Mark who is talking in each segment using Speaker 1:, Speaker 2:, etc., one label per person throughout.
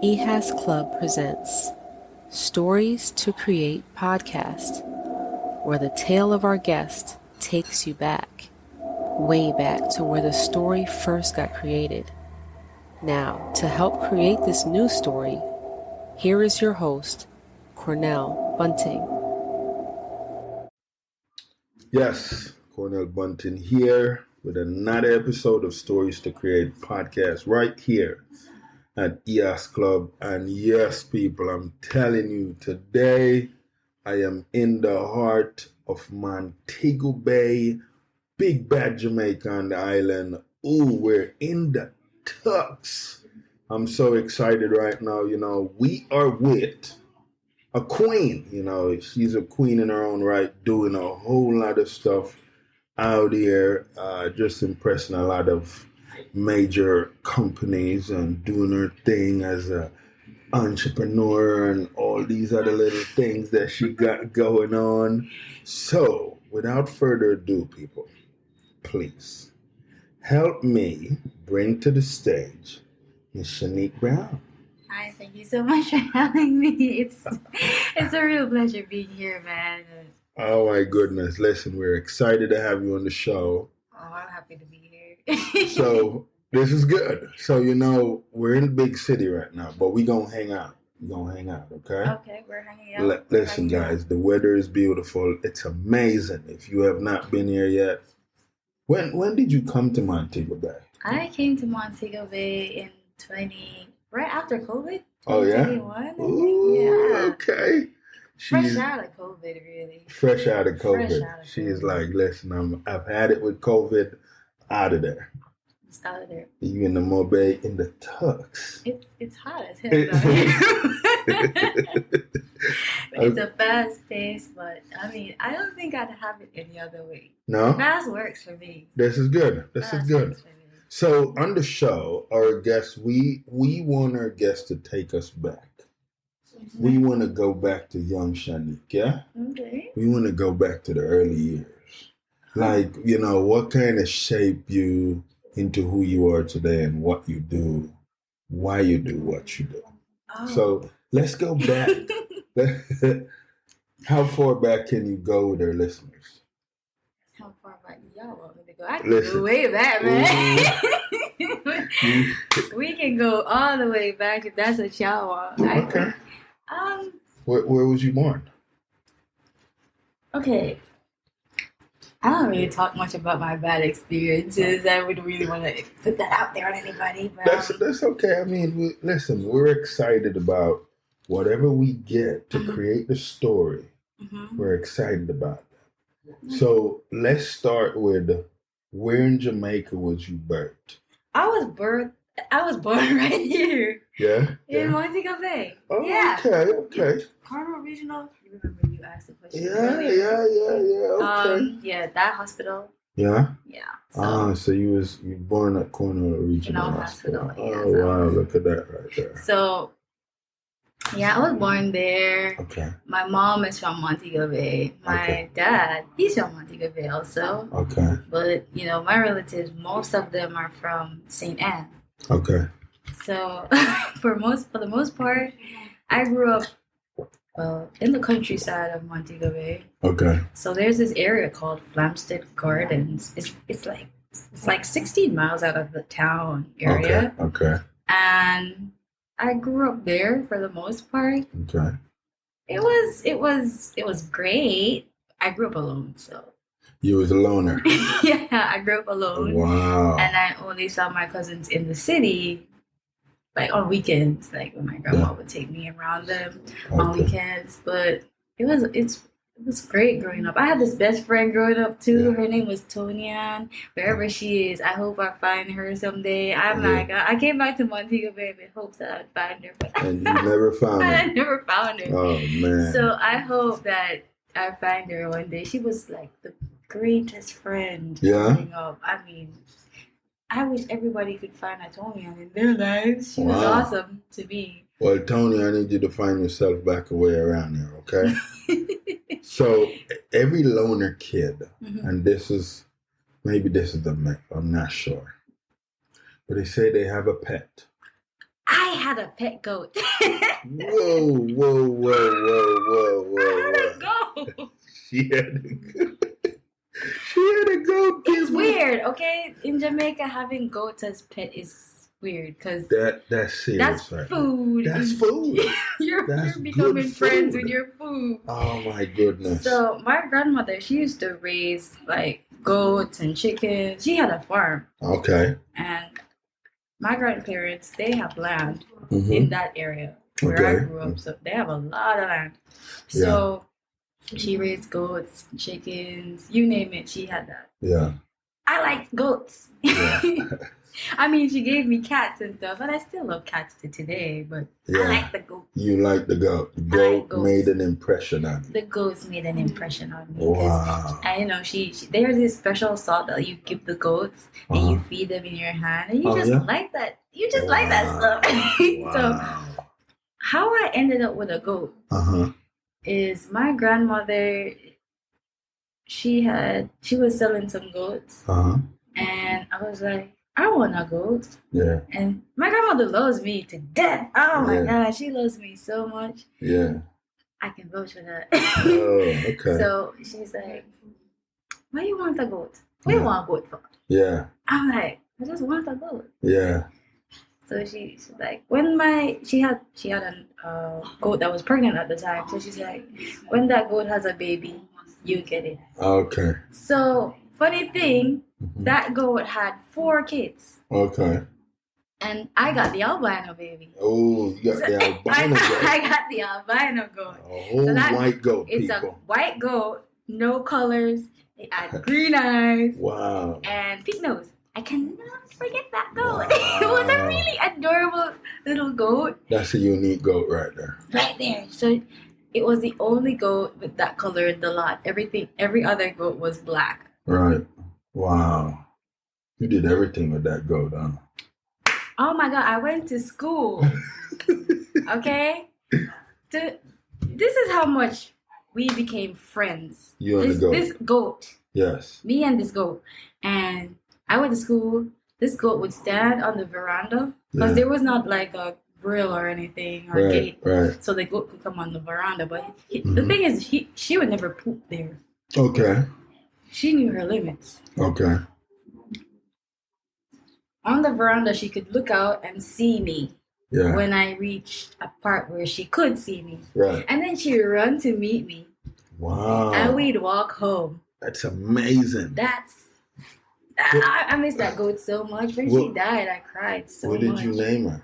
Speaker 1: EHAS CLUB presents Stories to Create podcast, where the tale of our guest takes you back, way back to where the story first got created. Now, to help create this new story, here is your host, Cornell Bunting.
Speaker 2: Yes, Cornell Bunting here with another episode of Stories to Create podcast right here at EHAS CLUB. And yes, people, I'm telling you, today I am in the heart of Montego Bay, Big Bad Jamaica on the island. Ooh, we're in the tux. I'm so excited right now. You know, we are with a queen. You know, she's a queen in her own right, doing a whole lot of stuff out here, just impressing a lot of major companies and doing her thing as a entrepreneur and all these other little things that she got going on. So, without further ado, people, please help me bring to the stage Miss Shanique Brown.
Speaker 3: Hi, thank you so much for having me. It's a real pleasure being here, man.
Speaker 2: Oh my goodness. Listen, we're excited to have you on the show.
Speaker 3: Oh, I'm happy to be here.
Speaker 2: So this is good. So, you know, we're in a big city right now, but we're going to hang out. Okay?
Speaker 3: Okay, we're hanging out.
Speaker 2: Listen, guys, the weather is beautiful. It's amazing. If you have not been here yet. When did you come to Montego Bay?
Speaker 3: I came to Montego Bay right after COVID.
Speaker 2: Oh, yeah?
Speaker 3: 2021,
Speaker 2: Ooh,
Speaker 3: yeah.
Speaker 2: okay.
Speaker 3: Fresh out of COVID, really.
Speaker 2: Fresh out of COVID.
Speaker 3: Fresh out of
Speaker 2: She's
Speaker 3: COVID.
Speaker 2: like, listen, I've had it with COVID. Out of there.
Speaker 3: It's out of there.
Speaker 2: You in the Mobay in the tux.
Speaker 3: It's hot as hell out here. It's a fast pace, but I mean, I don't think I'd have it any other way.
Speaker 2: No?
Speaker 3: Fast works for me.
Speaker 2: This is good. This is good.
Speaker 3: Works for me.
Speaker 2: So on the show, our guests, we want our guests to take us back. We want to go back to young Shanique, yeah?
Speaker 3: Okay.
Speaker 2: We want to go back to the early years. Like, you know, what kind of shape you into who you are today and what you do, why you do what you do.
Speaker 3: Oh.
Speaker 2: So let's go back. How far back can you go with our listeners?
Speaker 3: How far back do y'all want me to go? I can
Speaker 2: Listen.
Speaker 3: go way back, man. We can go all the way back if that's what y'all want.
Speaker 2: Okay. Where was you born?
Speaker 3: Okay. I don't really talk much about my bad experiences. I wouldn't really want to put that out there on anybody. But
Speaker 2: That's okay. I mean, we're excited about whatever we get to create the story.
Speaker 3: Mm-hmm.
Speaker 2: We're excited about that. So let's start with where in Jamaica was you birthed?
Speaker 3: I was born right here
Speaker 2: Yeah?
Speaker 3: in Montego Bay.
Speaker 2: Oh,
Speaker 3: Yeah.
Speaker 2: okay.
Speaker 3: Cornell Regional. You remember you asked the question
Speaker 2: Yeah,
Speaker 3: earlier?
Speaker 2: okay.
Speaker 3: Yeah, that hospital.
Speaker 2: Yeah?
Speaker 3: Yeah.
Speaker 2: So you born at Cornell Regional
Speaker 3: Cornell
Speaker 2: Hospital.
Speaker 3: Hospital,
Speaker 2: Oh,
Speaker 3: yeah,
Speaker 2: wow, look at that right there.
Speaker 3: So, yeah, I was born there.
Speaker 2: Okay,
Speaker 3: My mom is from Montego Bay. My dad, he's from Montego Bay also.
Speaker 2: okay,
Speaker 3: But, you know, my relatives, most of them are from St. Anne.
Speaker 2: okay.
Speaker 3: So, for the most part, I grew up in the countryside of Montego Bay.
Speaker 2: Okay.
Speaker 3: So there's this area called Flamstead Gardens. It's like 16 miles out of the town area.
Speaker 2: Okay.
Speaker 3: And I grew up there for the most part.
Speaker 2: Okay.
Speaker 3: It was great. I grew up alone, so
Speaker 2: You was a loner.
Speaker 3: yeah, I grew up alone.
Speaker 2: Wow.
Speaker 3: And I only saw my cousins in the city, like on weekends, like when my grandma would take me around them on weekends. But it was great growing up. I had this best friend growing up too.
Speaker 2: Yeah.
Speaker 3: Her name was Tonian. Wherever she is, I hope I find her someday. I came back to Montego Bay with hopes that I'd find her, but
Speaker 2: And you never found
Speaker 3: I
Speaker 2: her.
Speaker 3: never found her.
Speaker 2: Oh man.
Speaker 3: So I hope that I find her one day. She was like the greatest friend growing up. I mean, I wish everybody could find Atonia in their lives. She was awesome to me.
Speaker 2: Well, Tony, I need you to find yourself back away around here, okay? So every loner kid, and this is a myth, I'm not sure, but they say they have a pet.
Speaker 3: I had a pet goat.
Speaker 2: Whoa.
Speaker 3: I had a goat.
Speaker 2: She had a goat. She had a goat.
Speaker 3: It's weird, okay? In Jamaica, having goats as pet is weird because
Speaker 2: that's serious.
Speaker 3: that's food.
Speaker 2: That's food.
Speaker 3: You're
Speaker 2: That's
Speaker 3: becoming
Speaker 2: good
Speaker 3: friends
Speaker 2: food.
Speaker 3: with your food.
Speaker 2: Oh my goodness.
Speaker 3: So my grandmother, she used to raise like goats and chickens. She had a farm.
Speaker 2: Okay.
Speaker 3: And my grandparents, they have land
Speaker 2: Mm-hmm.
Speaker 3: in that area where I grew up. So they have a lot of land. So she raised goats, chickens, you name it, she had that.
Speaker 2: Yeah.
Speaker 3: I like goats.
Speaker 2: Yeah.
Speaker 3: I mean, she gave me cats and stuff, and I still love cats to today, but I like the goat.
Speaker 2: You like the goat. The
Speaker 3: like
Speaker 2: goat
Speaker 3: goats.
Speaker 2: made an impression on you.
Speaker 3: The goats made an impression on me.
Speaker 2: Wow.
Speaker 3: And you know, she there's this special salt that you give the goats and you feed them in your hand, and you just like that. You just like that stuff. So how I ended up with a goat is my grandmother. She was selling some goats, and I was like, I want a goat. Yeah. And my grandmother loves me to death. Oh my God, she loves me so much.
Speaker 2: Yeah.
Speaker 3: I can vouch for that.
Speaker 2: Oh, okay.
Speaker 3: So she's like, why you want a goat? What you want a goat for?
Speaker 2: Yeah.
Speaker 3: I'm like, I just want a goat.
Speaker 2: Yeah.
Speaker 3: So she's like, she had a goat that was pregnant at the time. So she's like, when that goat has a baby, you get it.
Speaker 2: Okay.
Speaker 3: So funny thing, that goat had 4 kids.
Speaker 2: Okay.
Speaker 3: And I got the albino baby.
Speaker 2: Oh, you got the albino goat.
Speaker 3: I got the albino goat.
Speaker 2: A whole white goat,
Speaker 3: It's
Speaker 2: people.
Speaker 3: a white goat, no colors. It had green eyes.
Speaker 2: Wow.
Speaker 3: And pink nose. I cannot forget that goat. It was a really adorable little goat.
Speaker 2: That's a unique goat right there.
Speaker 3: Right there. So it was the only goat with that color in the lot. Every other goat was black.
Speaker 2: Right. Wow. You did everything with that goat, huh?
Speaker 3: Oh my God, I went to school. Okay? This is how much we became friends.
Speaker 2: You and the goat.
Speaker 3: This goat.
Speaker 2: Yes.
Speaker 3: Me and this goat. And I went to school. This goat would stand on the veranda because there was not like a grill or anything or gate.
Speaker 2: Right.
Speaker 3: So the goat could come on the veranda. But the thing is, she would never poop there.
Speaker 2: Okay.
Speaker 3: She knew her limits.
Speaker 2: Okay.
Speaker 3: On the veranda, she could look out and see me when I reached a part where she could see me.
Speaker 2: Right.
Speaker 3: And then she would run to meet me.
Speaker 2: Wow.
Speaker 3: And we'd walk home.
Speaker 2: That's amazing.
Speaker 3: I miss that goat so much. When she died, I cried so much.
Speaker 2: What did you name her?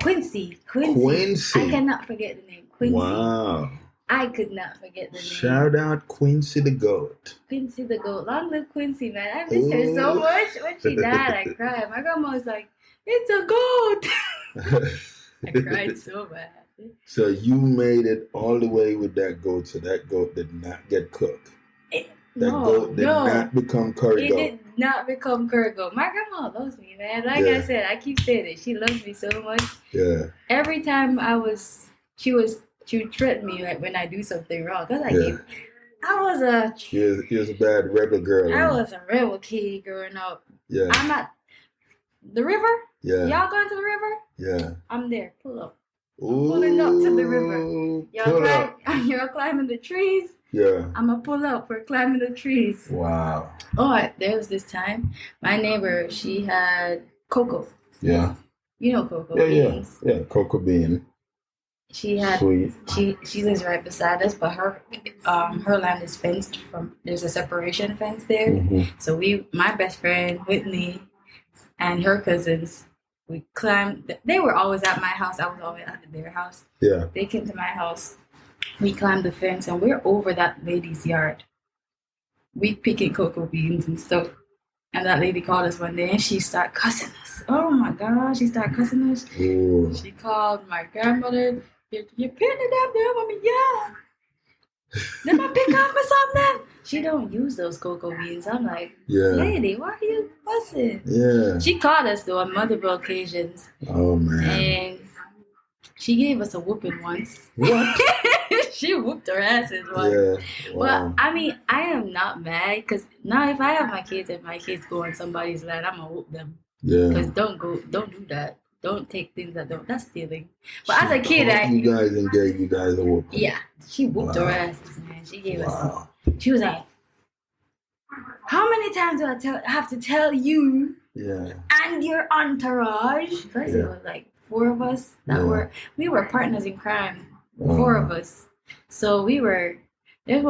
Speaker 3: Quincy.
Speaker 2: Quincy.
Speaker 3: I cannot forget the name. Quincy.
Speaker 2: Wow.
Speaker 3: I could not forget the name.
Speaker 2: Shout out Quincy the goat.
Speaker 3: Quincy the goat. Long live Quincy, man. I miss her so much. When she died, I cried. My grandma was like, it's a goat. I cried so bad.
Speaker 2: So you made it all the way with that goat, so that goat did not get cooked. That goat did not become curry goat.
Speaker 3: It did not become curry goat. My grandma loves me, man. Like I said, I keep saying it. She loves me so much. Yeah. Every time she would threaten me like when I do something wrong. Cause
Speaker 2: She was a bad rebel girl.
Speaker 3: I was a rebel kid growing up. Yeah. I'm at the river. Yeah. Y'all going to the river? Yeah. I'm there. Pull up.
Speaker 2: Ooh,
Speaker 3: pulling up to the river. Y'all climbing the trees. Yeah. I'm going to pull up. We're climbing the trees. Wow. Oh, there was this time. My neighbor, she had cocoa. Yeah. You know cocoa beans. Yeah, cocoa bean. She had sweet. She lives right beside us, but her land is fenced from. There's a separation fence there. Mm-hmm. So my best friend Whitney and her cousins, we climbed. They were always at my house. I was always at their house. Yeah. They came to my house. We climbed the fence and we're over that lady's yard. We picking cocoa beans and stuff. And that lady called us one day and she started cussing us. Oh my God, she started cussing us. Ooh. She called my grandmother. You're putting it down there with me, yeah. Let me pick up or something. She don't use those cocoa beans. I'm like, lady, why are you fussing? Yeah. She caught us though on multiple occasions. Oh man. And she gave us a whooping once. What? She whooped her asses once. Yeah. Wow. Well, I mean, I am not mad because now if I have my kids and my kids go on somebody's land, I'm gonna whoop them. Yeah. Because don't do that. don't take things that don't. That's stealing. But as a kid,
Speaker 2: you guys and gave you guys a whooping.
Speaker 3: Yeah, she whooped our asses, man. She gave us.
Speaker 2: Wow.
Speaker 3: She was like, "How many times do I have to tell you
Speaker 2: Yeah.
Speaker 3: and your entourage?" Because it was like 4 of us that we were partners in crime. 4 of us. So we were.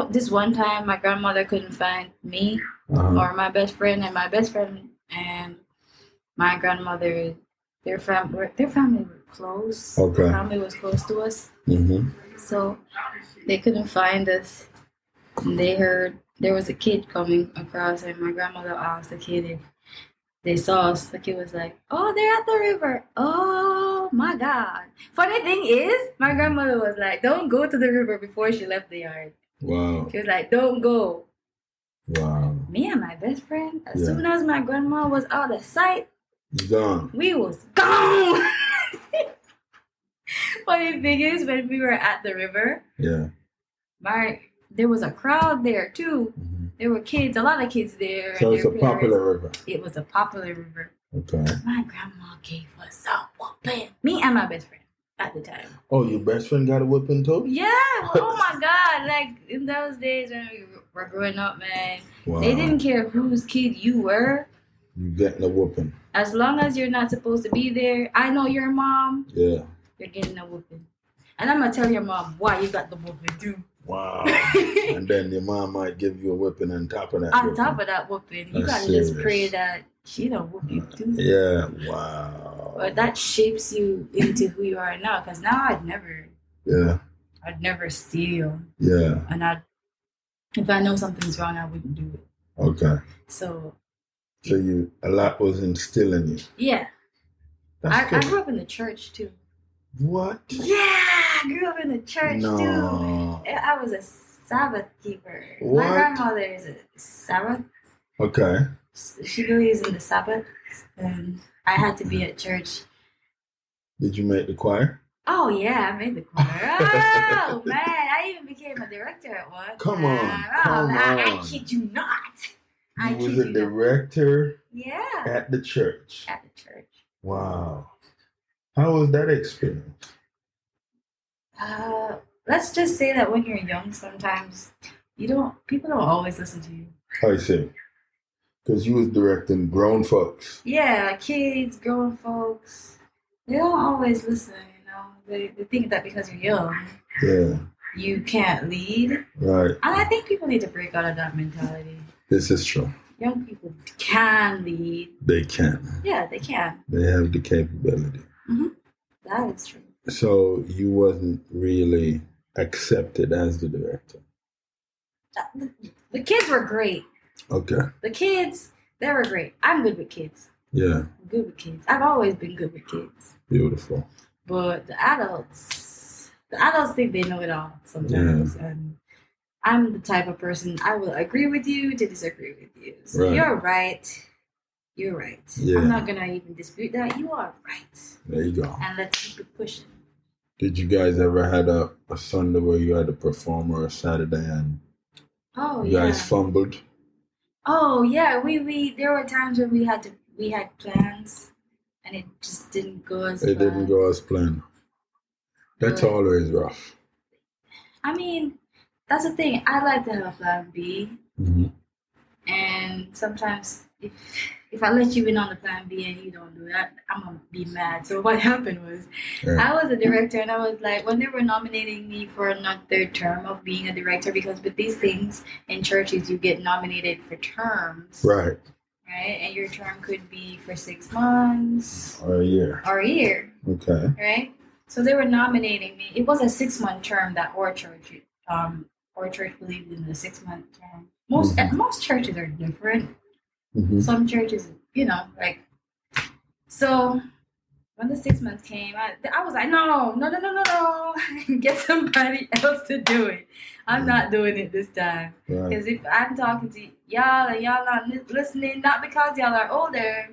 Speaker 3: This one time, my grandmother couldn't find me or my best friend, and my best friend and my grandmother, their family were close.
Speaker 2: Okay.
Speaker 3: Their family was close to us.
Speaker 2: Mm-hmm.
Speaker 3: So they couldn't find us. And they heard there was a kid coming across, and my grandmother asked the kid if they saw us. The kid was like, "Oh, they're at the river. Oh my God." Funny thing is, my grandmother was like, "Don't go to the river," before she left the yard.
Speaker 2: Wow.
Speaker 3: She was like, "Don't go."
Speaker 2: Wow.
Speaker 3: Me and my best friend, as soon as my grandma was out of sight,
Speaker 2: Gone.
Speaker 3: we was gone. Funny thing is, when we were at the river, there was a crowd there too. Mm-hmm. There were kids, a lot of kids there.
Speaker 2: So it's a popular river.
Speaker 3: It was a popular river.
Speaker 2: Okay.
Speaker 3: My grandma gave us a whooping. Me and my best friend at the time.
Speaker 2: Oh, your best friend got a whooping too?
Speaker 3: Yeah. Oh my God. Like in those days when we were growing up, man, they didn't care whose kid you were.
Speaker 2: You getting a whooping.
Speaker 3: As long as you're not supposed to be there, I know your mom.
Speaker 2: Yeah.
Speaker 3: You're getting a whooping. And I'm going to tell your mom why you got the whooping too.
Speaker 2: Wow. And then your mom might give you a whipping on top of that
Speaker 3: on top of that whooping. You got to just pray that she don't whoop you too.
Speaker 2: Yeah. Wow.
Speaker 3: But that shapes you into who you are now. Because now I'd never steal.
Speaker 2: Yeah.
Speaker 3: And if I know something's wrong, I wouldn't do it.
Speaker 2: Okay.
Speaker 3: So
Speaker 2: a lot was instilled in you.
Speaker 3: Yeah. I grew up in the church too.
Speaker 2: What?
Speaker 3: Yeah, I grew up in the church
Speaker 2: No.
Speaker 3: too. I was a Sabbath keeper.
Speaker 2: What?
Speaker 3: My grandmother is a Sabbath.
Speaker 2: Okay.
Speaker 3: She believes in the Sabbath, and I had to be at church.
Speaker 2: Did you make the choir?
Speaker 3: Oh yeah, I made the choir. Oh man, I even became a director at one.
Speaker 2: Come on,
Speaker 3: I kid you not.
Speaker 2: You was a director.
Speaker 3: Yeah.
Speaker 2: At the church.
Speaker 3: At the church.
Speaker 2: Wow. How was that experience?
Speaker 3: Let's just say that when you're young, sometimes people don't always listen to you.
Speaker 2: I see. Because you was directing grown folks.
Speaker 3: Yeah, kids, grown folks. They don't always listen, you know. They think that because you're young, you can't lead.
Speaker 2: Right.
Speaker 3: And I think people need to break out of that mentality.
Speaker 2: This is true.
Speaker 3: Young people can lead.
Speaker 2: They can.
Speaker 3: Yeah, they can.
Speaker 2: They have the capability.
Speaker 3: Mm-hmm. That is true.
Speaker 2: So you wasn't really accepted as the director?
Speaker 3: The kids were great.
Speaker 2: Okay.
Speaker 3: The kids, they were great. I'm good with kids.
Speaker 2: Yeah.
Speaker 3: I'm good with kids. I've always been good with kids.
Speaker 2: Beautiful.
Speaker 3: But the adults think they know it all sometimes. Yeah. And I'm the type of person, I will agree with you to disagree with you. So You're right. You're right. Yeah. I'm not going to even dispute that. You are right.
Speaker 2: There you go.
Speaker 3: And let's keep it pushing.
Speaker 2: Did you guys ever had a Sunday where you had to perform, or a Saturday and you guys fumbled?
Speaker 3: Oh yeah, we there were times when we had plans and it just didn't go as planned.
Speaker 2: It didn't go as planned. That's always rough.
Speaker 3: I mean, that's the thing. I like to have a plan B. Mm-hmm. And sometimes if I let you in on the plan B and you don't do that, I'm going to be mad. So what happened was, I was a director, and I was like, when they were nominating me for another term of being a director, because with these things in churches, you get nominated for terms.
Speaker 2: Right.
Speaker 3: Right? And your term could be for 6 months.
Speaker 2: Or a year. Okay.
Speaker 3: Right? So they were nominating me. It was a 6-month term that our church believed in the 6-month term. Most churches are different. Mm-hmm. Some churches, so when the 6 months came, I was like, no, get somebody else to do it. I'm not doing it this time. Because if I'm talking to y'all and y'all not listening, not because y'all are older,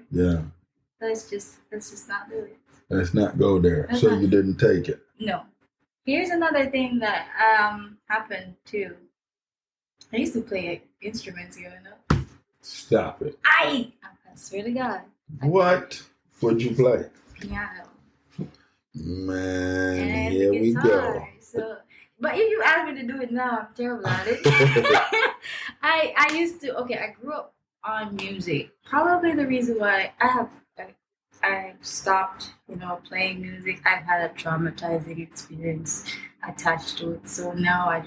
Speaker 3: let's just not do it.
Speaker 2: Let's not go there. You didn't take it.
Speaker 3: No. Here's another thing that happened too. I used to play instruments growing up.
Speaker 2: Stop it.
Speaker 3: I swear to God.
Speaker 2: What would you play?
Speaker 3: Piano.
Speaker 2: Man,
Speaker 3: and
Speaker 2: here
Speaker 3: the
Speaker 2: we
Speaker 3: guitar.
Speaker 2: go.
Speaker 3: So, but if you ask me to do it now, I'm terrible at it. I used to. Okay, I grew up on music. Probably the reason why I stopped, playing music. I've had a traumatizing experience attached to it. So now I'm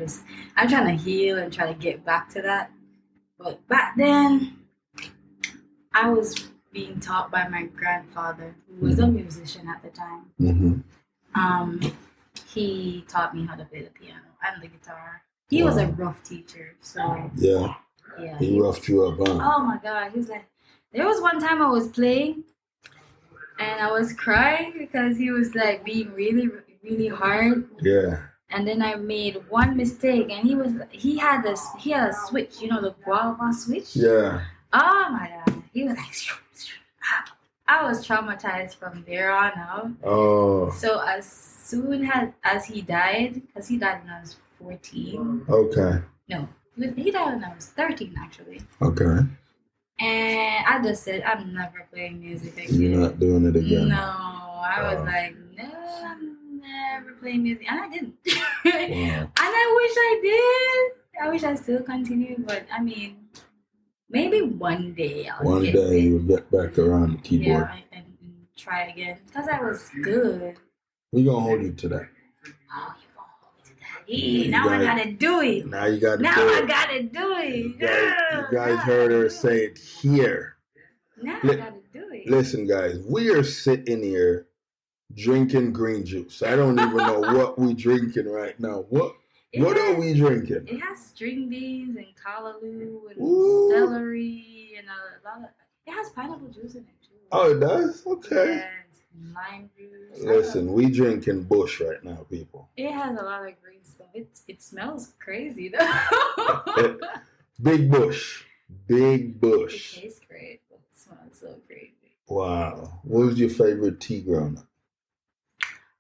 Speaker 3: trying to heal and try to get back to that. But back then, I was being taught by my grandfather, who was a musician at the time.
Speaker 2: Mm-hmm.
Speaker 3: He taught me how to play the piano and the guitar. He was a rough teacher, so
Speaker 2: yeah, he roughed you up, huh?
Speaker 3: Oh my God, he was like, there was one time I was playing, and I was crying because he was like being really, really hard.
Speaker 2: Yeah.
Speaker 3: And then I made one mistake, and he had a switch, the guava switch.
Speaker 2: Yeah.
Speaker 3: Oh my God, he was like, I was traumatized from there on out.
Speaker 2: Oh.
Speaker 3: So as soon as he died, because he died when I was 14.
Speaker 2: Okay.
Speaker 3: No, he died when I was 13, actually.
Speaker 2: Okay.
Speaker 3: And I just said, I'm never playing music again.
Speaker 2: You're not doing it again?
Speaker 3: No, I was like, no, I'm never playing music. And I didn't. And I wish I did. I wish I still continued, but I mean, maybe one day
Speaker 2: One day you'll get back around the keyboard.
Speaker 3: Yeah, and try again. Because I was good.
Speaker 2: We're going to hold you to that.
Speaker 3: Oh, you're going to hold me to that. Yeah, now I got to do it.
Speaker 2: Now you got to do it.
Speaker 3: Now I got to do it.
Speaker 2: You guys heard her say it here.
Speaker 3: Now I got to do it.
Speaker 2: Listen, guys, we are sitting here drinking green juice. I don't even know what we're drinking right now. What are we drinking?
Speaker 3: It has string beans and callaloo and celery and a lot of... It has pineapple juice in it, too.
Speaker 2: Oh, it does? Okay.
Speaker 3: And lime juice.
Speaker 2: Listen, we drinking Bush right now, people.
Speaker 3: It has a lot of green stuff. It smells crazy, though.
Speaker 2: Big Bush. Big Bush.
Speaker 3: It tastes great, but it smells so crazy.
Speaker 2: Wow. What was your favorite tea growing up?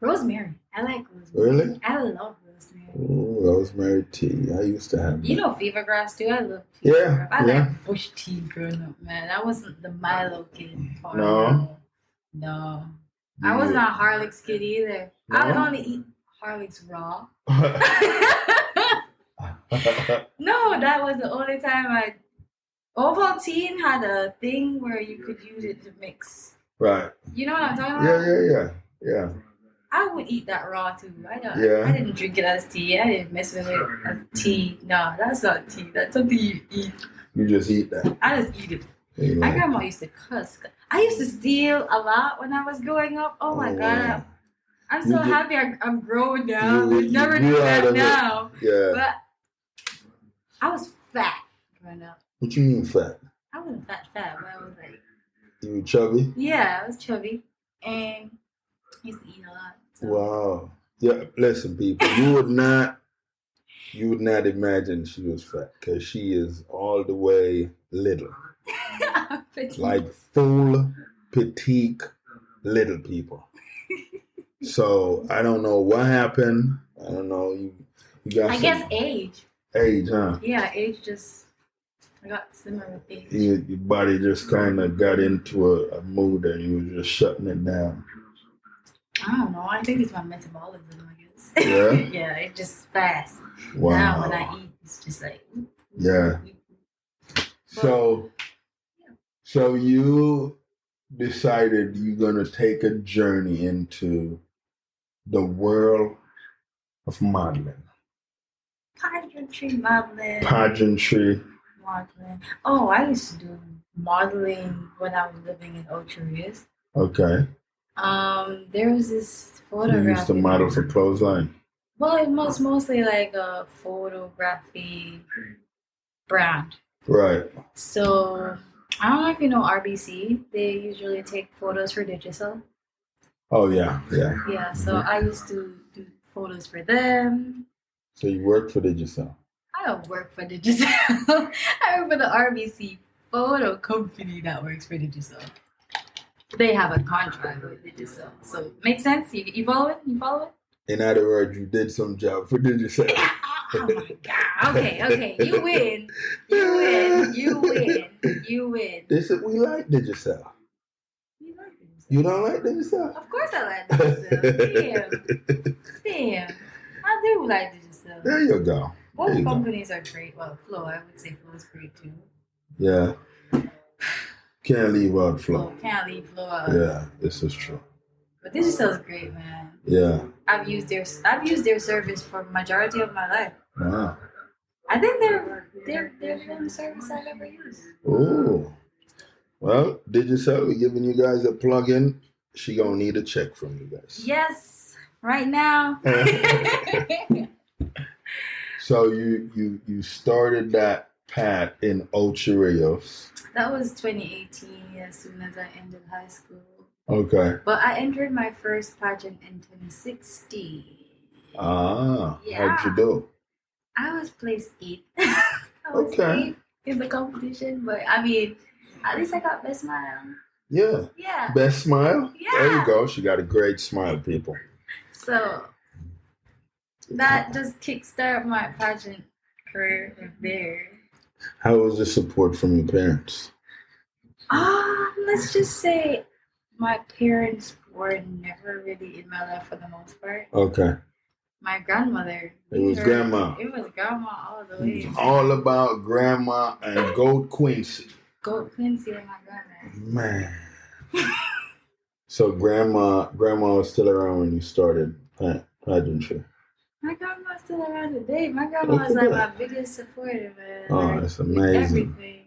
Speaker 3: Rosemary. I like rosemary.
Speaker 2: Really?
Speaker 3: I love rosemary.
Speaker 2: Ooh, rosemary tea. I used to have that.
Speaker 3: You know fever grass too? I love fever grass. I like bush tea growing up, man. I wasn't the Milo kid. No. I wasn't a Horlicks kid either. No? I would only eat Horlicks raw. No, that was the only time Ovaltine had a thing where you could use it to mix.
Speaker 2: Right.
Speaker 3: You know what I'm talking about?
Speaker 2: Yeah.
Speaker 3: I would eat that raw too. I didn't drink it as tea. I didn't mess with it as tea. No, that's not tea. That's something you eat.
Speaker 2: You just eat that.
Speaker 3: I just eat it. My grandma used to cuss. I used to steal a lot when I was growing up. Oh my God. I'm so happy I'm growing now. I never do that now.
Speaker 2: Yeah.
Speaker 3: But I was fat growing up.
Speaker 2: What you mean fat?
Speaker 3: I wasn't fat, but I was like...
Speaker 2: You were chubby?
Speaker 3: Yeah, I was chubby. And I used to eat a lot. So.
Speaker 2: Wow. Yeah, listen, people. You would not imagine she was fat because she is all the way little. Like full, petite, little people. So I don't know what happened. I don't know. You got. I
Speaker 3: guess age.
Speaker 2: Age, huh?
Speaker 3: Yeah, age just. I got similar with age.
Speaker 2: Your body just kind of got into a mood and you were just shutting it down.
Speaker 3: I don't know. I think it's my metabolism, I guess.
Speaker 2: Yeah?
Speaker 3: Yeah, it's just fast.
Speaker 2: Wow.
Speaker 3: Now when I eat, it's just like...
Speaker 2: Yeah. So you decided you're going to take a journey into the world of modeling.
Speaker 3: Pageantry modeling. Oh, I used to do modeling when I was living in Ocho Rios.
Speaker 2: Okay.
Speaker 3: There was this photography.
Speaker 2: You used to model for Clothesline?
Speaker 3: Well, it was mostly like a photography brand.
Speaker 2: Right.
Speaker 3: So, I don't know if you know RBC. They usually take photos for Digicel.
Speaker 2: Oh, yeah.
Speaker 3: Yeah, so I used to do photos for them.
Speaker 2: So you work for Digicel?
Speaker 3: I don't work for Digicel. I work for the RBC photo company that works for Digicel. They have a contract with Digicel. So, makes sense? You follow it?
Speaker 2: In other words, you did some job for Digicel.
Speaker 3: Oh my God. Okay. You win. They said
Speaker 2: we like Digicel.
Speaker 3: We like Digicel.
Speaker 2: You don't like digital?
Speaker 3: Of course I like digital. Damn. I do like digital.
Speaker 2: There you go.
Speaker 3: Both companies are great. Well, Flow, I would say Flow is great too.
Speaker 2: Yeah. Can't leave out Flow.
Speaker 3: Can't leave Flow out.
Speaker 2: Yeah, this is true.
Speaker 3: But digital is great, man.
Speaker 2: Yeah.
Speaker 3: I've used their service for majority of my life.
Speaker 2: Wow.
Speaker 3: I think they're the only service I've ever used.
Speaker 2: Oh. Well, Digicel, we're giving you guys a plug-in. She gonna need a check from you guys.
Speaker 3: Yes, right now.
Speaker 2: So you started that path in Ocho Rios.
Speaker 3: That was 2018, as soon as I ended high school.
Speaker 2: Okay.
Speaker 3: But I entered my first pageant in 2016.
Speaker 2: Ah,
Speaker 3: yeah.
Speaker 2: How'd you do?
Speaker 3: I was placed 8th. I was 8th in the competition, but I mean, at least I got best smile.
Speaker 2: Yeah.
Speaker 3: Yeah.
Speaker 2: Best smile?
Speaker 3: Yeah.
Speaker 2: There you go. She got a great smile, people.
Speaker 3: So that just kickstarted my pageant career right there.
Speaker 2: How was the support from your parents?
Speaker 3: Let's just say my parents were never really in my life for the most part.
Speaker 2: Okay.
Speaker 3: My grandmother.
Speaker 2: It was grandma.
Speaker 3: It was grandma all the way.
Speaker 2: It was all about grandma and Gold Quincy.
Speaker 3: Gold Quincy and my grandma.
Speaker 2: Man. So grandma was still around when you started pageantry.
Speaker 3: My grandma's still around today. My grandma is like my biggest supporter, man.
Speaker 2: Oh, that's amazing.
Speaker 3: Everything.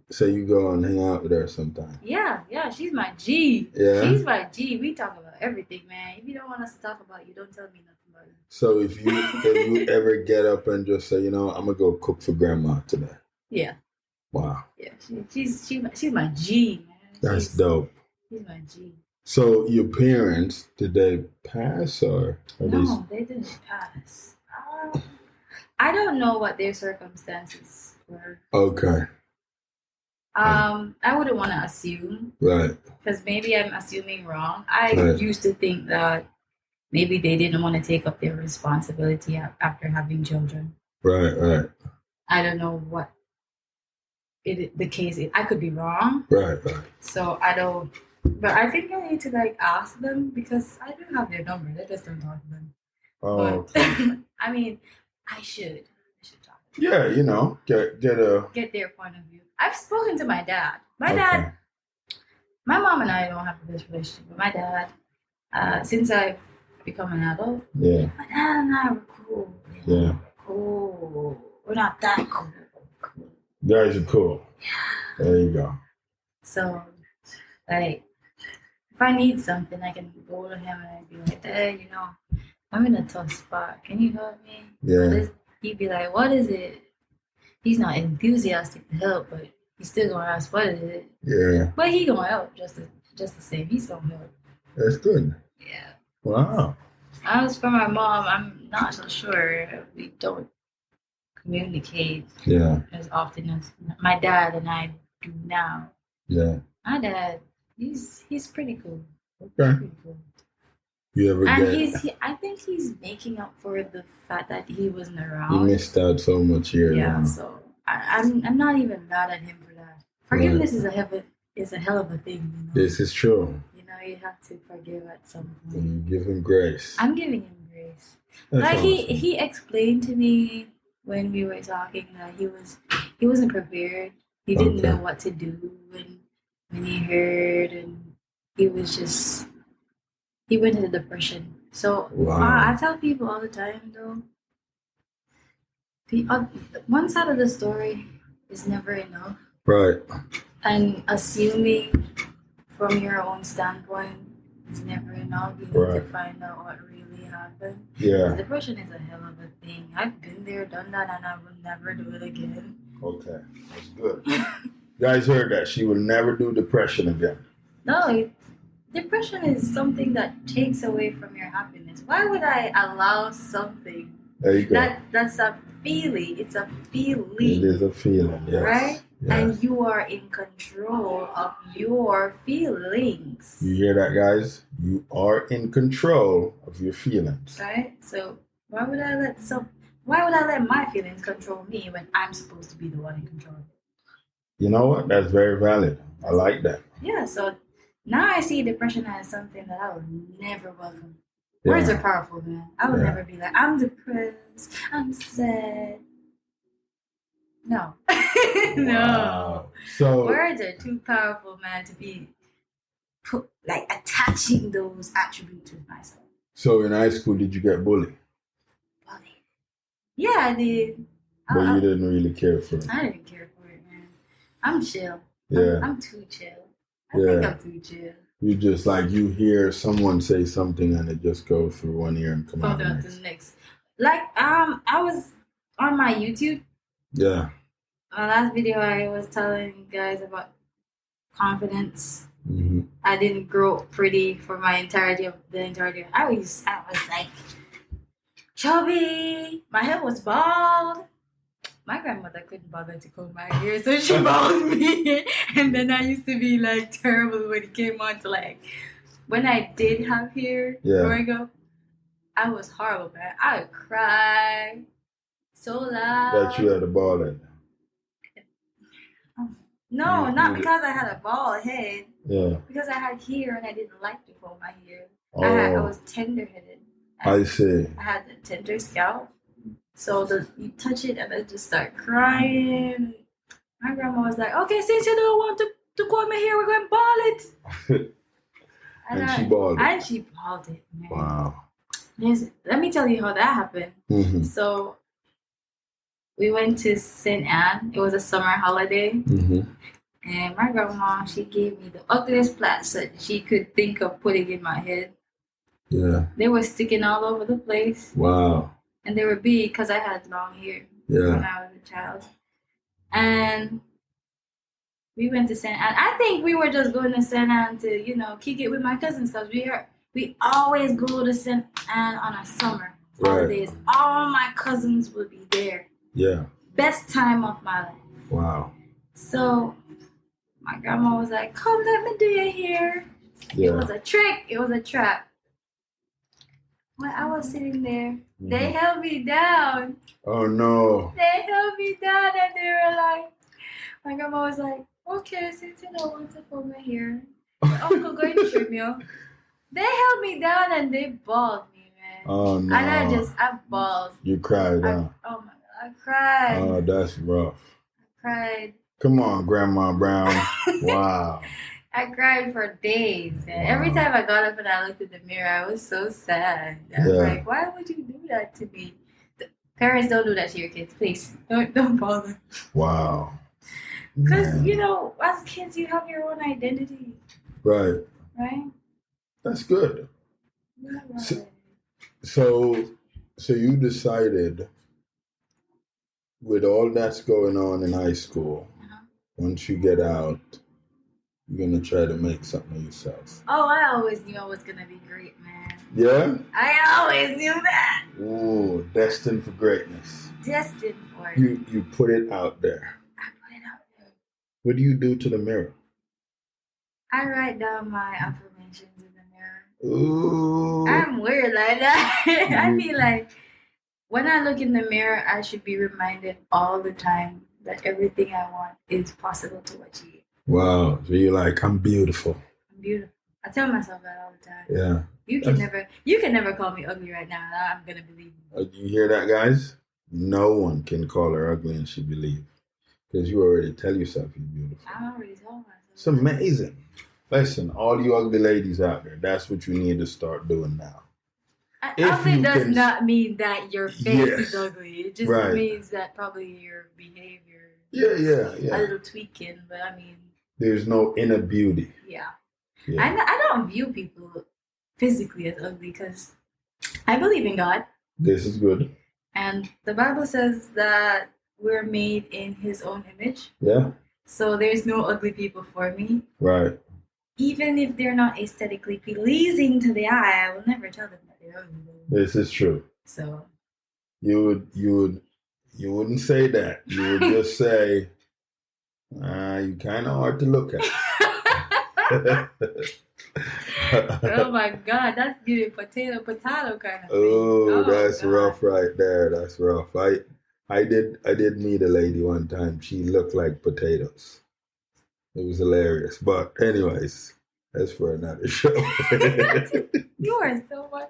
Speaker 2: So you go and hang out with her sometime?
Speaker 3: Yeah, she's my G.
Speaker 2: Yeah?
Speaker 3: She's my G. We talk about everything, man. If you don't want us to talk about you, don't tell me nothing about it.
Speaker 2: So if you ever get up and just say, I'm gonna go cook for grandma today.
Speaker 3: Yeah.
Speaker 2: Wow.
Speaker 3: Yeah, she's my G, man.
Speaker 2: That's dope.
Speaker 3: She's my G.
Speaker 2: So your parents, did they pass or
Speaker 3: no, they didn't pass. I don't know what their circumstances were.
Speaker 2: Okay.
Speaker 3: I wouldn't want to assume.
Speaker 2: Right.
Speaker 3: Because maybe I'm assuming wrong. I used to think that maybe they didn't want to take up their responsibility after having children.
Speaker 2: Right.
Speaker 3: I don't know what the case is. I could be wrong.
Speaker 2: Right.
Speaker 3: So I don't. But I think I need to ask them because I do have their number. I just don't talk to them.
Speaker 2: Oh.
Speaker 3: Okay. I mean, I should talk to them.
Speaker 2: Yeah,
Speaker 3: get their point of view. I've spoken to my dad. My mom and I don't have the best relationship, but my dad, since I've become an adult, my dad and I were cool.
Speaker 2: Yeah.
Speaker 3: Cool. We're not that cool. Cool.
Speaker 2: You guys are cool.
Speaker 3: Yeah.
Speaker 2: There you go.
Speaker 3: So, if I need something, I can go to him and I'd be like, Dad, I'm in a tough spot. Can you help me?
Speaker 2: Yeah.
Speaker 3: He'd be like, what is it? He's not enthusiastic to help, but he's still gonna ask what is it.
Speaker 2: Yeah.
Speaker 3: But he gonna help just the same. He's gonna help.
Speaker 2: That's good.
Speaker 3: Yeah.
Speaker 2: Wow.
Speaker 3: As for my mom, I'm not so sure. We don't communicate as often as my dad and I do now.
Speaker 2: Yeah.
Speaker 3: My dad, he's pretty cool.
Speaker 2: Okay.
Speaker 3: Pretty cool.
Speaker 2: You ever
Speaker 3: I think he's making up for the fact that he wasn't around.
Speaker 2: You missed out so much here.
Speaker 3: Yeah, so I'm not even mad at him for that. Forgiveness is a hell of a thing.
Speaker 2: This is true.
Speaker 3: You have to forgive at some point.
Speaker 2: And you give him grace.
Speaker 3: I'm giving him grace.
Speaker 2: That's awesome.
Speaker 3: He explained to me when we were talking that he wasn't prepared. He didn't know what to do when he heard, and he went into depression. So I tell people all the time though, one side of the story is never enough.
Speaker 2: Right.
Speaker 3: And assuming from your own standpoint is never enough. You need to find out what really happened.
Speaker 2: Yeah.
Speaker 3: Because depression is a hell of a thing. I've been there, done that, and I will never do it again.
Speaker 2: Okay. That's good. You guys heard that. She will never do depression again.
Speaker 3: No, depression is something that takes away from your happiness. Why would I allow something
Speaker 2: there you go.
Speaker 3: That's a feeling? It's a feeling.
Speaker 2: It is a feeling, yes.
Speaker 3: Right?
Speaker 2: Yes.
Speaker 3: And you are in control of your feelings.
Speaker 2: You hear that, guys? You are in control of your feelings.
Speaker 3: Right? So why would I let my feelings control me when I'm supposed to be the one in control?
Speaker 2: You know what? That's very valid. I like that.
Speaker 3: Yeah, so Now I see depression as something that I would never welcome. Words are powerful, man. I would never be like, I'm depressed, I'm sad. No. No.
Speaker 2: Wow. So
Speaker 3: words are too powerful, man, to be attaching those attributes to myself.
Speaker 2: So in high school, did you get bullied?
Speaker 3: Bullied? Yeah, I did.
Speaker 2: But you didn't really care for it.
Speaker 3: I didn't care for it, man. I'm chill.
Speaker 2: Yeah.
Speaker 3: I'm too chill. I think I'm too chill.
Speaker 2: You just like, you hear someone say something and it just goes through one ear and come out
Speaker 3: to the next. Like, I was on my YouTube.
Speaker 2: Yeah.
Speaker 3: My last video, I was telling guys about confidence.
Speaker 2: Mm-hmm.
Speaker 3: I didn't grow up pretty for the entirety. I was like chubby. My head was bald. My grandmother couldn't bother to comb my hair, so she bald me. And then I used to be like terrible when it came on to like when I did have hair growing up. I was horrible, man. I would cry so loud.
Speaker 2: That you had a bald head.
Speaker 3: No, not because I had a bald head.
Speaker 2: Yeah.
Speaker 3: Because I had hair and I didn't like to comb my hair.
Speaker 2: Oh.
Speaker 3: I was tender-headed.
Speaker 2: I see.
Speaker 3: I had a tender scalp. So you touch it and I just start crying. My grandma was like, okay, since you don't want to comb my hair, we're going to bald it.
Speaker 2: and she bald it.
Speaker 3: And she bald it, man.
Speaker 2: Wow.
Speaker 3: Let me tell you how that happened.
Speaker 2: Mm-hmm.
Speaker 3: So we went to St. Anne. It was a summer holiday.
Speaker 2: Mm-hmm.
Speaker 3: And my grandma, she gave me the ugliest plaits that she could think of putting in my head.
Speaker 2: Yeah.
Speaker 3: They were sticking all over the place.
Speaker 2: Wow.
Speaker 3: And they were big because I had long hair when I was a child. And we went to St. Anne. I think we were just going to St. Anne to, kick it with my cousins because we always go to St. Anne on a summer holidays. All my cousins would be there.
Speaker 2: Yeah.
Speaker 3: Best time of my life.
Speaker 2: Wow.
Speaker 3: So my grandma was like, come, let me do your hair. Yeah. It was a trick. It was a trap. When I was sitting there, they held me down.
Speaker 2: Oh, no.
Speaker 3: They held me down and they were like, my grandma was like, okay, since you don't want to comb my hair, your uncle going to trim you. They held me down and they bawled me, man.
Speaker 2: Oh, no.
Speaker 3: And I bawled.
Speaker 2: You cried, huh?
Speaker 3: Oh, my God. I cried.
Speaker 2: Oh, that's rough.
Speaker 3: I cried.
Speaker 2: Come on, Grandma Brown. Wow.
Speaker 3: I cried for days. And every time I got up and I looked in the mirror, I was so sad. I was like, why would you do that to me? Parents, don't do that to your kids, please. Don't bother.
Speaker 2: Wow.
Speaker 3: Because, as kids, you have your own identity.
Speaker 2: Right.
Speaker 3: Right?
Speaker 2: That's good. So you decided, with all that's going on in high school, once you get out, you're going to try to make something of yourself.
Speaker 3: Oh, I always knew I was going to be great, man.
Speaker 2: Yeah?
Speaker 3: I always knew that.
Speaker 2: Ooh, destined for greatness.
Speaker 3: Destined for it.
Speaker 2: You put it out there.
Speaker 3: I put it out there.
Speaker 2: What do you do to the mirror?
Speaker 3: I write down my affirmations in the mirror.
Speaker 2: Ooh.
Speaker 3: I'm weird like that. I mean, like, when I look in the mirror, I should be reminded all the time that everything I want is possible to achieve. Wow.
Speaker 2: So you're like, I'm beautiful.
Speaker 3: I'm beautiful. I tell myself that all the time.
Speaker 2: Yeah.
Speaker 3: You can never call me ugly right now. I'm gonna believe you.
Speaker 2: You hear that, guys? No one can call her ugly and she believe. Because you already tell yourself you're beautiful.
Speaker 3: I already told myself.
Speaker 2: It's amazing. Listen, all you ugly ladies out there, that's what you need to start doing now.
Speaker 3: Ugly does not mean that your face is ugly. It just means that probably your behavior is a little tweaking, but I mean...
Speaker 2: There's no inner beauty.
Speaker 3: Yeah. I don't view people physically as ugly because I believe in God.
Speaker 2: This is good.
Speaker 3: And the Bible says that we're made in His own image.
Speaker 2: Yeah. So
Speaker 3: there's no ugly people for me.
Speaker 2: Right.
Speaker 3: Even if they're not aesthetically pleasing to the eye, I will never tell them that they're ugly.
Speaker 2: This is true.
Speaker 3: So
Speaker 2: you wouldn't say that. You would just say, you kind of hard to look at.
Speaker 3: Oh my God, that's giving potato kind of thing.
Speaker 2: Oh, that's rough right there. That's rough. I did meet a lady one time. She looked like potatoes. It was hilarious. But anyways, That's for another show.
Speaker 3: You are so much.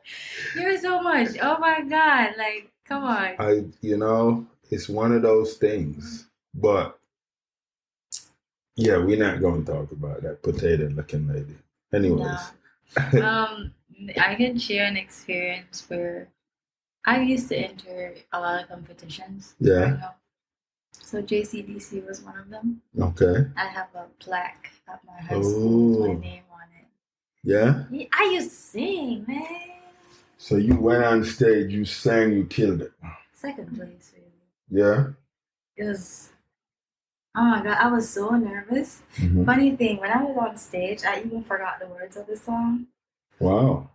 Speaker 3: You're so much. Oh my God. Like, come on.
Speaker 2: It's one of those things. But yeah, we're not going to talk about that potato-looking lady. Anyways.
Speaker 3: No. I can share an experience where I used to enter a lot of competitions.
Speaker 2: Yeah.
Speaker 3: So JCDC was one of them.
Speaker 2: Okay.
Speaker 3: I have a plaque at my high school with my name on it.
Speaker 2: Yeah?
Speaker 3: I used to sing, man.
Speaker 2: So you went on stage, you sang, you killed it.
Speaker 3: Second place, really.
Speaker 2: Yeah?
Speaker 3: It was, oh my God, I was so nervous.
Speaker 2: Mm-hmm.
Speaker 3: Funny thing, when I was on stage, I even forgot the words of the song.
Speaker 2: Wow.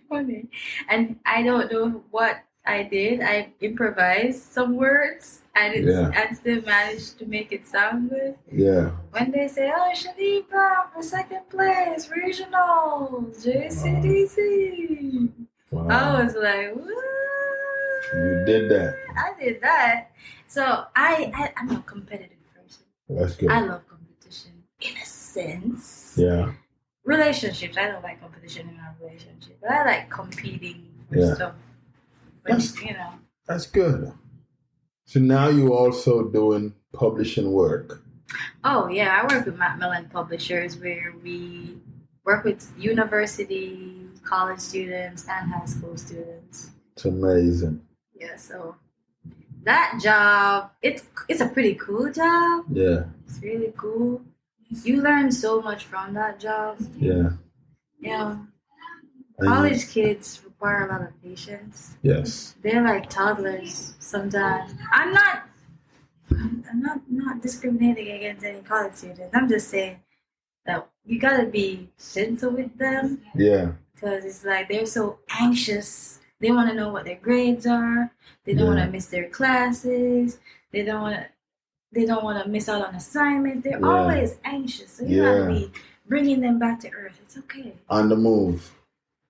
Speaker 3: Funny. And I don't know what I did. I improvised some words and I still managed to make it sound good.
Speaker 2: Yeah.
Speaker 3: When they say, oh, Shanique Brown for second place, regionals, JCDC.
Speaker 2: Wow.
Speaker 3: I was like, what?
Speaker 2: You did that.
Speaker 3: I did that. So I'm a competitive person.
Speaker 2: That's good.
Speaker 3: I love competition in a sense.
Speaker 2: Yeah.
Speaker 3: Relationships, I don't like competition in a relationship, but I like competing for stuff.
Speaker 2: That's good. So now you're also doing publishing work.
Speaker 3: Oh yeah, I work with Macmillan Publishers, where we work with university, college students, and high school students.
Speaker 2: It's amazing.
Speaker 3: Yeah, so that job, it's a pretty cool job.
Speaker 2: Yeah.
Speaker 3: It's really cool. You learn so much from that job.
Speaker 2: Yeah.
Speaker 3: Yeah. College kids require a lot of patience.
Speaker 2: Yes.
Speaker 3: They're like toddlers sometimes. I'm not discriminating against any college students. I'm just saying that you gotta be gentle with them.
Speaker 2: Yeah.
Speaker 3: Because it's like they're so anxious. They want to know what their grades are. They don't want to miss their classes. They don't want to miss out on assignments. They're always anxious. So you gotta be bringing them back to earth. It's okay.
Speaker 2: On the move.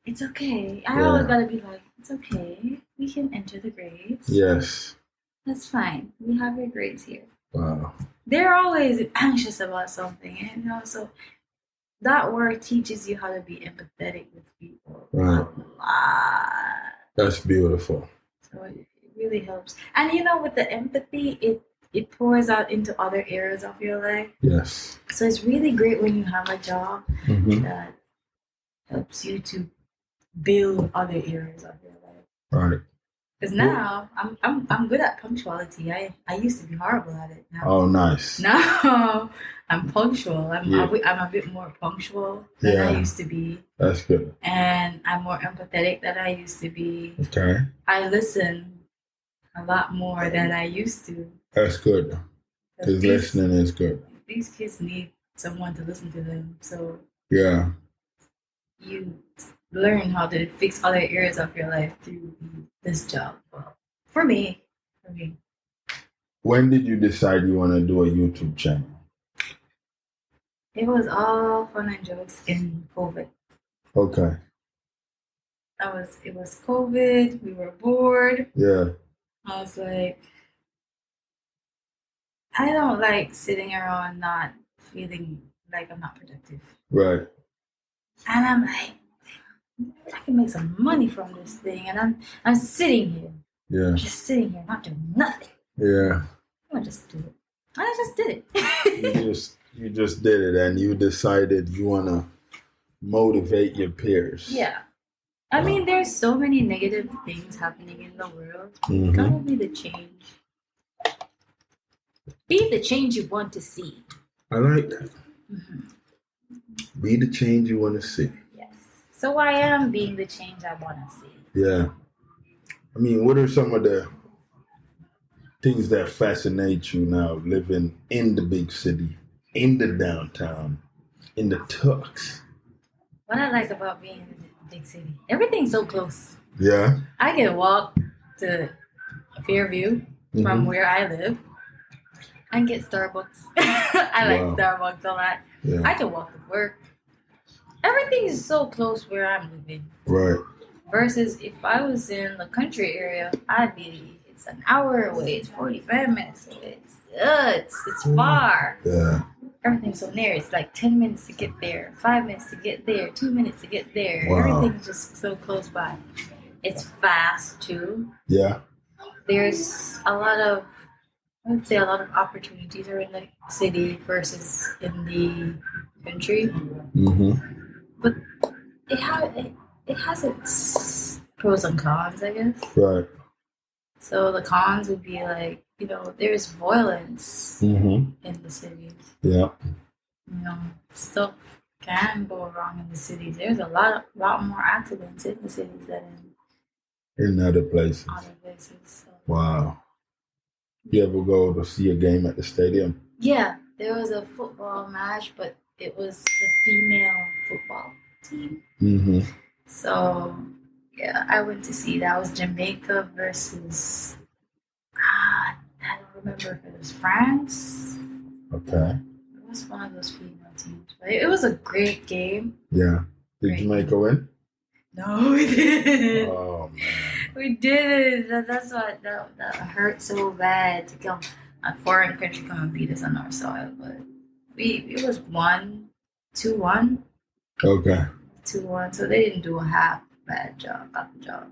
Speaker 3: It's okay. I always gotta be like, it's okay. We can enter the grades.
Speaker 2: Yes.
Speaker 3: That's fine. We have your grades here.
Speaker 2: Wow.
Speaker 3: They're always anxious about something, so that work teaches you how to be empathetic with people.
Speaker 2: Right.
Speaker 3: A lot.
Speaker 2: That's beautiful.
Speaker 3: So it really helps. And with the empathy, it pours out into other areas of your life.
Speaker 2: Yes.
Speaker 3: So it's really great when you have a job that helps you to build other areas of your life.
Speaker 2: Right.
Speaker 3: Because now I'm good at punctuality. I used to be horrible at it. Now,
Speaker 2: oh, nice.
Speaker 3: Now I'm punctual. I'm a bit more punctual than I used to be.
Speaker 2: That's good.
Speaker 3: And I'm more empathetic than I used to be.
Speaker 2: Okay.
Speaker 3: I listen a lot more than I used to.
Speaker 2: That's good. Because listening is good.
Speaker 3: These kids need someone to listen to them. So
Speaker 2: yeah,
Speaker 3: you learn how to fix other areas of your life through this job. Well, for me.
Speaker 2: When did you decide you want to do a YouTube channel?
Speaker 3: It was all fun and jokes in COVID.
Speaker 2: Okay.
Speaker 3: It was COVID. We were bored.
Speaker 2: Yeah.
Speaker 3: I was like, I don't like sitting around not feeling like I'm not productive.
Speaker 2: Right.
Speaker 3: And I'm like, I can make some money from this thing, and I'm sitting here.
Speaker 2: Yeah.
Speaker 3: Just sitting here, not doing nothing.
Speaker 2: Yeah.
Speaker 3: I'm gonna just do it. And I just did it.
Speaker 2: you just did it, and you decided you wanna motivate your peers.
Speaker 3: Yeah. I mean, there's so many negative things happening in the world. You gotta be the change. Be the change you want to see.
Speaker 2: I like that. Be the change you want to see.
Speaker 3: Yes. So I am being the change I want to see.
Speaker 2: Yeah. I mean, what are some of the things that fascinate you now, living in the big city, in the downtown, in the tucks?
Speaker 3: What I like about being in the big city, everything's so close.
Speaker 2: Yeah.
Speaker 3: I can walk to Fairview from where I live and get Starbucks. I like Starbucks a lot. Yeah. I can walk to work. Everything is so close where I'm living.
Speaker 2: Right.
Speaker 3: Versus if I was in the country area, it's an hour away, it's 45 minutes away. It's far.
Speaker 2: Yeah.
Speaker 3: everything's so near. It's like 10 minutes to get there, 5 minutes to get there, 2 minutes to get there.
Speaker 2: Wow.
Speaker 3: Everything's just so close by. It's fast too.
Speaker 2: Yeah.
Speaker 3: There's a lot of opportunities are in the city versus in the country.
Speaker 2: Mm-hmm.
Speaker 3: But it has its pros and cons, I guess.
Speaker 2: Right.
Speaker 3: So the cons would be like, there's violence
Speaker 2: Mm-hmm.
Speaker 3: in the cities.
Speaker 2: Yeah.
Speaker 3: Stuff can go wrong in the cities. There's a lot more accidents in the cities than
Speaker 2: In other places.
Speaker 3: So.
Speaker 2: Wow. You ever go to see a game at the stadium?
Speaker 3: Yeah, there was a football match, but it was the female football team.
Speaker 2: Mm-hmm.
Speaker 3: So, yeah, I went to see that. It was Jamaica versus, I don't remember if it was France.
Speaker 2: Okay.
Speaker 3: It was one of those female teams. But it was a great game.
Speaker 2: Yeah. Did
Speaker 3: Great.
Speaker 2: Jamaica win?
Speaker 3: No, we didn't.
Speaker 2: Oh, man.
Speaker 3: We didn't. That's what that hurt so bad to come a foreign country come and beat us on our soil. But it was 2-1.
Speaker 2: Okay.
Speaker 3: 2-1. So they didn't do a half bad job at the job.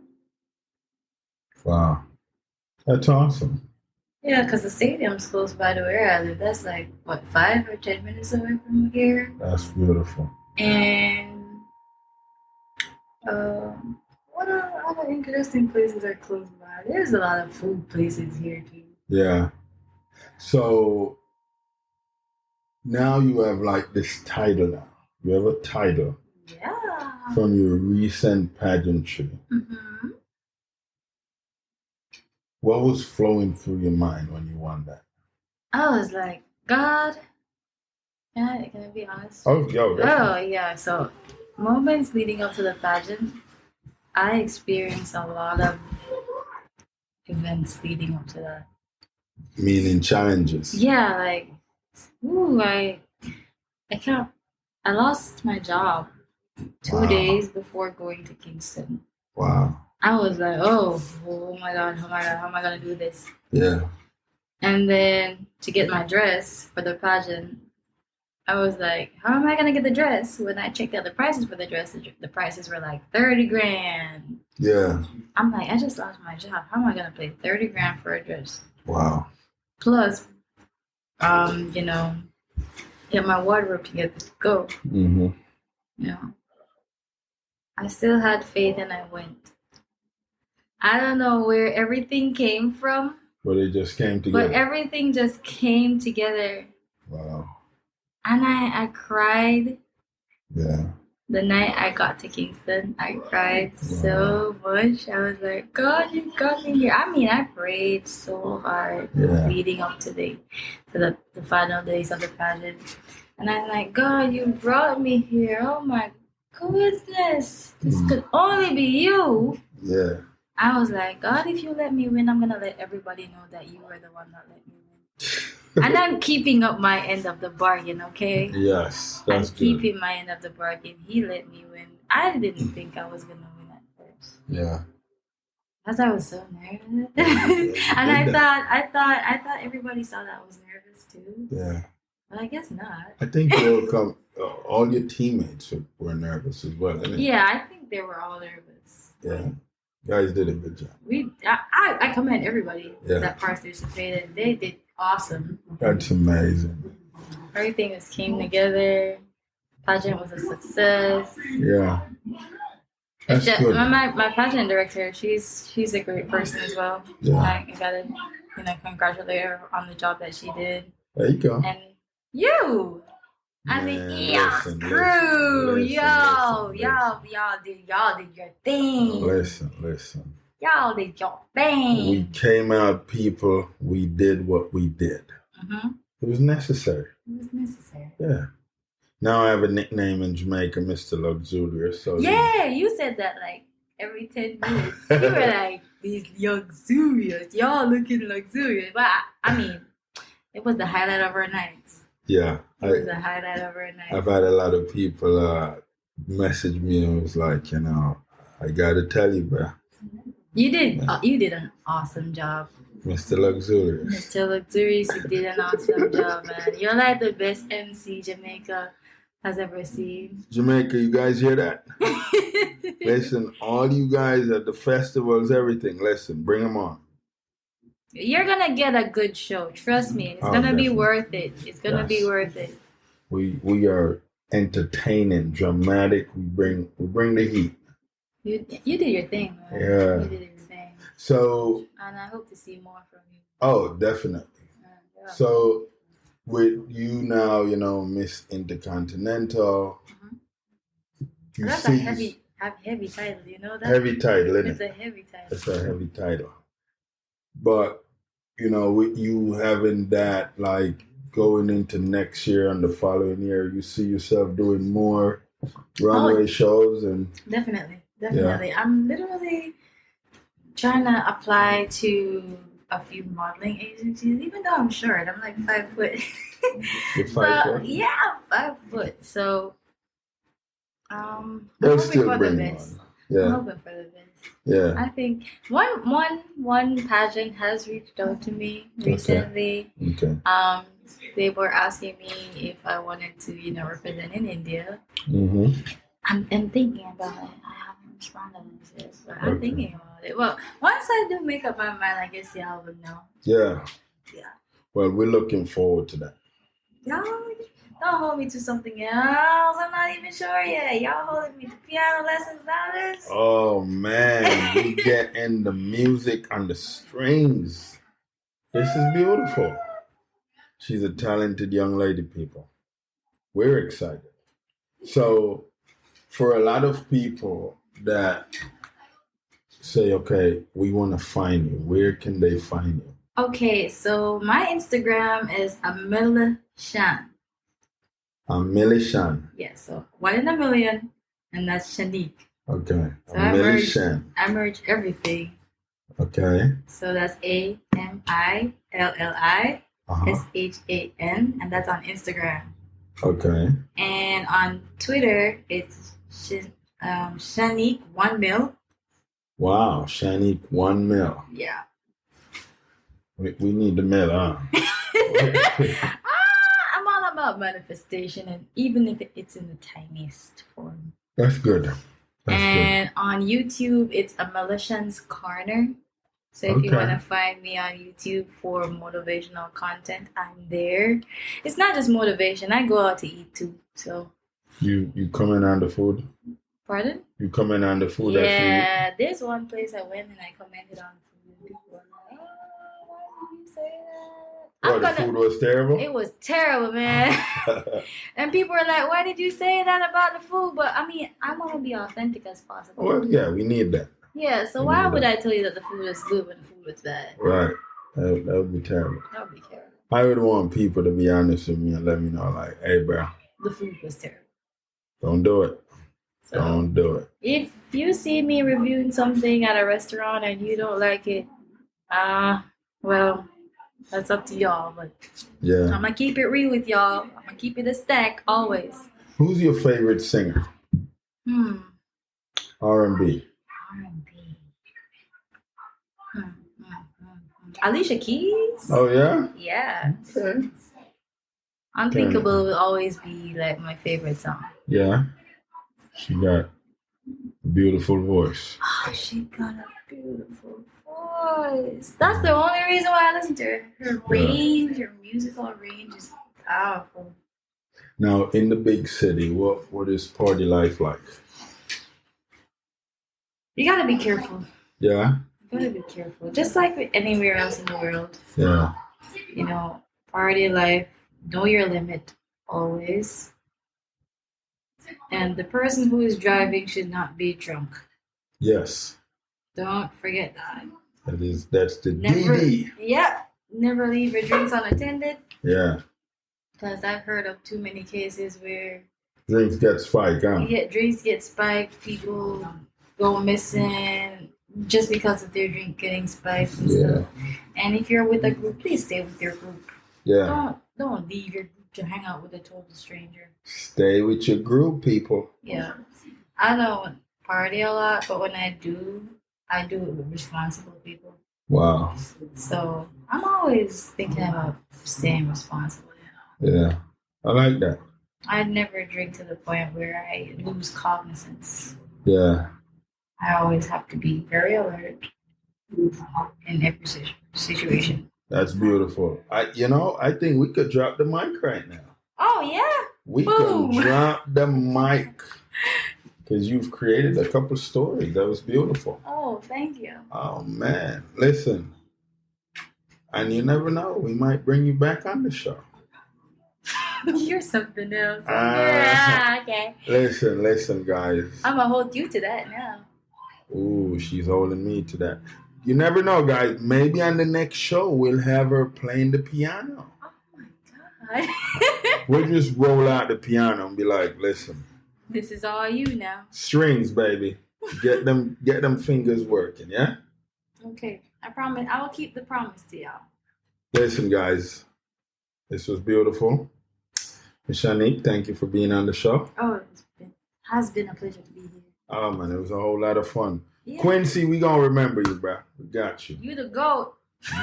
Speaker 2: Wow. That's awesome.
Speaker 3: Yeah, because the stadium's close by to where I live. That's like, 5 or 10 minutes away from here.
Speaker 2: That's beautiful.
Speaker 3: And what other interesting places are close by? There's a lot of food places here too.
Speaker 2: Yeah. So now you have like this title now. You have a title
Speaker 3: Yeah.
Speaker 2: from your recent pageantry.
Speaker 3: Mm-hmm.
Speaker 2: What was flowing through your mind when you won that?
Speaker 3: I was like, God, can I be honest?
Speaker 2: Oh,
Speaker 3: Oh, yeah. So, moments leading up to the pageant, I experienced a lot of events leading up to that.
Speaker 2: Meaning challenges.
Speaker 3: Yeah, like, I lost my job 2 days before going to Kingston.
Speaker 2: Wow.
Speaker 3: I was like, oh my God, how am I gonna do this?
Speaker 2: Yeah.
Speaker 3: And then to get my dress for the pageant, I was like, how am I gonna get the dress? When I checked out the prices for the dress, the prices were like 30 grand.
Speaker 2: Yeah.
Speaker 3: I'm like, I just lost my job. How am I gonna pay 30 grand for a dress?
Speaker 2: Wow.
Speaker 3: Plus, get my wardrobe together to go.
Speaker 2: Mm-hmm.
Speaker 3: I still had faith and I went. I don't know where everything came from.
Speaker 2: But it just came together.
Speaker 3: But everything just came together.
Speaker 2: Wow.
Speaker 3: And I cried.
Speaker 2: Yeah.
Speaker 3: The night I got to Kingston, I cried so much. I was like, God, you got me here. I mean, I prayed so hard leading up to the final days of the pageant. And I'm like, God, you brought me here. Oh my goodness. This could only be you.
Speaker 2: Yeah.
Speaker 3: I was like, God, if you let me win, I'm going to let everybody know that you were the one that let me win. And I'm keeping up my end of the bargain, okay?
Speaker 2: Yes, that's
Speaker 3: I'm
Speaker 2: good.
Speaker 3: keeping my end of the bargain. He let me win. I didn't think I was going to win at first.
Speaker 2: Yeah.
Speaker 3: Because I was so nervous. And I thought everybody saw that I was nervous too.
Speaker 2: Yeah.
Speaker 3: But I guess not.
Speaker 2: I think all your teammates were nervous as well, isn't it?
Speaker 3: Yeah, I think they were all nervous.
Speaker 2: Yeah. Guys did a good job.
Speaker 3: I commend everybody that participated. They did awesome.
Speaker 2: That's amazing.
Speaker 3: Everything just came together. Pageant was a success.
Speaker 2: Yeah. That's good.
Speaker 3: My pageant director, she's a great person as well.
Speaker 2: Yeah.
Speaker 3: I gotta congratulate her on the job that she did.
Speaker 2: There you go.
Speaker 3: And you. I mean, EHAS crew, y'all did your thing.
Speaker 2: Listen.
Speaker 3: Y'all did your thing.
Speaker 2: We came out, people. We did what we did.
Speaker 3: Mm-hmm.
Speaker 2: It was necessary. Yeah. Now I have a nickname in Jamaica, Mr. Luxurious. So
Speaker 3: yeah, you said that like every 10 minutes. You were like, these luxurious. Y'all looking luxurious. But I mean, it was the highlight of our nights.
Speaker 2: Yeah.
Speaker 3: It was the highlight of our night.
Speaker 2: I've had a lot of people message me and was like, I got to tell you, bro.
Speaker 3: You did an awesome job.
Speaker 2: Mr. Luxurious.
Speaker 3: Mr. Luxurious, you did an awesome job, man. You're like the best MC Jamaica has ever seen.
Speaker 2: Jamaica, you guys hear that? Listen, all you guys at the festivals, everything, listen, bring them on.
Speaker 3: You're gonna get a good show. Trust me. It's gonna be worth it. It's gonna be worth it.
Speaker 2: We are entertaining, dramatic. We bring the heat.
Speaker 3: You did your thing, man.
Speaker 2: Yeah.
Speaker 3: You did your thing.
Speaker 2: So.
Speaker 3: And I hope to see more from you.
Speaker 2: Oh, definitely.
Speaker 3: Yeah.
Speaker 2: So, with you now, Miss Intercontinental.
Speaker 3: Mm-hmm. That's a heavy title. You know that?
Speaker 2: Heavy title, isn't it?
Speaker 3: It's a heavy title.
Speaker 2: It's a heavy title. But, with you having that, like, going into next year and the following year, you see yourself doing more runway shows and...
Speaker 3: Definitely. Yeah. I'm literally trying to apply to a few modeling agencies, even though I'm short. I'm like 5 foot.
Speaker 2: You're 5 foot?
Speaker 3: Yeah, 5 foot. So, I'm
Speaker 2: They'll
Speaker 3: hoping
Speaker 2: still
Speaker 3: for
Speaker 2: bring
Speaker 3: the best.
Speaker 2: on. Yeah.
Speaker 3: I'm hoping for the best.
Speaker 2: Yeah.
Speaker 3: I think one pageant has reached out to me recently.
Speaker 2: Okay.
Speaker 3: They were asking me if I wanted to, represent in India.
Speaker 2: Mm-hmm.
Speaker 3: I'm thinking about it. I haven't responded to this, but I'm thinking about it. Well, once I do make up my mind, I guess y'all would know.
Speaker 2: Yeah.
Speaker 3: Yeah.
Speaker 2: Well, we're looking forward to that.
Speaker 3: Y'all don't hold me to something else. I'm not even sure yet. Y'all holding me to piano lessons now.
Speaker 2: Oh man, we get in the music on the strings. This is beautiful. She's a talented young lady, people. We're excited. So, for a lot of people that say, okay, we want to find you, where can they find you?
Speaker 3: Okay, so my Instagram is Amilishan.
Speaker 2: Amilishan.
Speaker 3: Yeah, so 1 in a million, and that's Shanique.
Speaker 2: Okay.
Speaker 3: So
Speaker 2: Amilishan.
Speaker 3: I merge everything.
Speaker 2: Okay.
Speaker 3: So that's AMILLISHAN, and that's on Instagram.
Speaker 2: Okay.
Speaker 3: And on Twitter, it's Shanique 1 mil.
Speaker 2: Wow, Shanique 1 mil.
Speaker 3: Yeah.
Speaker 2: We need the mil, huh?
Speaker 3: I'm all about manifestation, and even if it's in the tiniest form.
Speaker 2: That's good.
Speaker 3: And on YouTube, it's Amilishan's Corner. So if you want to find me on YouTube for motivational content, I'm there. It's not just motivation. I go out to eat too. So
Speaker 2: you comment on the food?
Speaker 3: Pardon?
Speaker 2: You comment on the food?
Speaker 3: Yeah, there's one place I went and I commented on food. People were like, "Oh, why did you say that?"
Speaker 2: The food was terrible?
Speaker 3: It was terrible, man. And people were like, "Why did you say that about the food?" But I mean, I want to be authentic as possible.
Speaker 2: Well, yeah, we need that.
Speaker 3: Yeah, so why would I tell you that the food is good when the food is bad?
Speaker 2: Right. That would be terrible.
Speaker 3: That would be terrible.
Speaker 2: I would want people to be honest with me and let me know, like, hey, bro.
Speaker 3: The food was terrible.
Speaker 2: Don't do it. So, don't do it.
Speaker 3: If you see me reviewing something at a restaurant and you don't like it, well, that's up to y'all. But
Speaker 2: yeah,
Speaker 3: I'm going to keep it real with y'all. I'm going to keep it a stack always.
Speaker 2: Who's your favorite singer? R&B.
Speaker 3: R&B. Alicia Keys.
Speaker 2: Oh, yeah?
Speaker 3: Yeah.
Speaker 2: Okay.
Speaker 3: Unthinkable will always be like my favorite song.
Speaker 2: Yeah. She got a beautiful voice.
Speaker 3: Oh, she got a beautiful voice. That's the only reason why I listen to her. Her range, her musical range is powerful.
Speaker 2: Now, in the big city, what is party life like?
Speaker 3: You gotta be careful.
Speaker 2: Yeah?
Speaker 3: You gotta be careful. Just like with anywhere else in the world.
Speaker 2: Yeah.
Speaker 3: Party life, know your limit always. And the person who is driving should not be drunk.
Speaker 2: Yes.
Speaker 3: Don't forget that.
Speaker 2: That's the DD.
Speaker 3: Yeah. Never leave your drinks unattended.
Speaker 2: Yeah.
Speaker 3: Because I've heard of too many cases where
Speaker 2: drinks get spiked, huh?
Speaker 3: Yeah, drinks get spiked. People go missing just because of their drink getting spiked and stuff. And if you're with a group, please stay with your group.
Speaker 2: Yeah.
Speaker 3: Don't leave your group to hang out with a total stranger.
Speaker 2: Stay with your group, people.
Speaker 3: Yeah. I don't party a lot, but when I do, I do it with responsible people.
Speaker 2: Wow.
Speaker 3: So I'm always thinking about staying responsible.
Speaker 2: Yeah. I like that.
Speaker 3: I never drink to the point where I lose cognizance.
Speaker 2: Yeah.
Speaker 3: I always have to be very alert in every situation.
Speaker 2: That's beautiful. I think we could drop the mic right now.
Speaker 3: Oh yeah.
Speaker 2: We
Speaker 3: Boom.
Speaker 2: can drop the mic. Because you've created a couple stories. That was beautiful.
Speaker 3: Oh, thank you.
Speaker 2: Oh, man. Listen. And you never know. We might bring you back on the show.
Speaker 3: You're something else. Yeah, okay.
Speaker 2: Listen, guys.
Speaker 3: I'm going to hold you to that now.
Speaker 2: Ooh, she's holding me to that. You never know, guys. Maybe on the next show, we'll have her playing the piano.
Speaker 3: Oh, my God.
Speaker 2: We'll just roll out the piano and be like, listen.
Speaker 3: This is all you now.
Speaker 2: Strings, baby. Get them fingers working, yeah?
Speaker 3: Okay. I promise. I will keep the promise to y'all.
Speaker 2: Listen, guys. This was beautiful. Miss Shanique, thank you for being on the show.
Speaker 3: Oh, it has been a pleasure to be here.
Speaker 2: Oh, man, it was a whole lot of fun.
Speaker 3: Yeah.
Speaker 2: Quincy, we gonna remember you, bro. We got you.
Speaker 3: You the GOAT.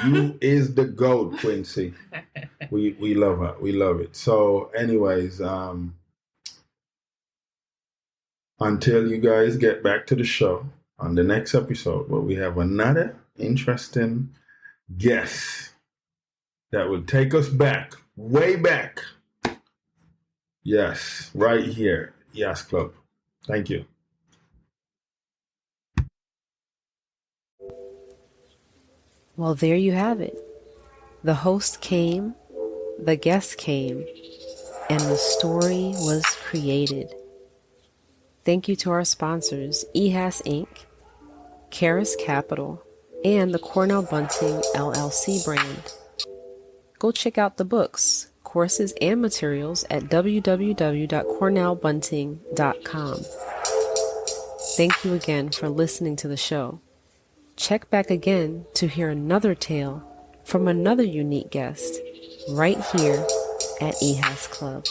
Speaker 2: You is the GOAT, Quincy. We love her. We love it. So, anyways, until you guys get back to the show on the next episode, where we have another interesting guest that will take us back, way back. Yes, right here, EHAS Club. Thank you.
Speaker 1: Well, there you have it. The host came, the guest came, and the story was created. Thank you to our sponsors, EHAS Inc., Karis Capital, and the Cornell Bunting LLC brand. Go check out the books, courses, and materials at www.cornellbunting.com. Thank you again for listening to the show. Check back again to hear another tale from another unique guest right here at EHAS Club.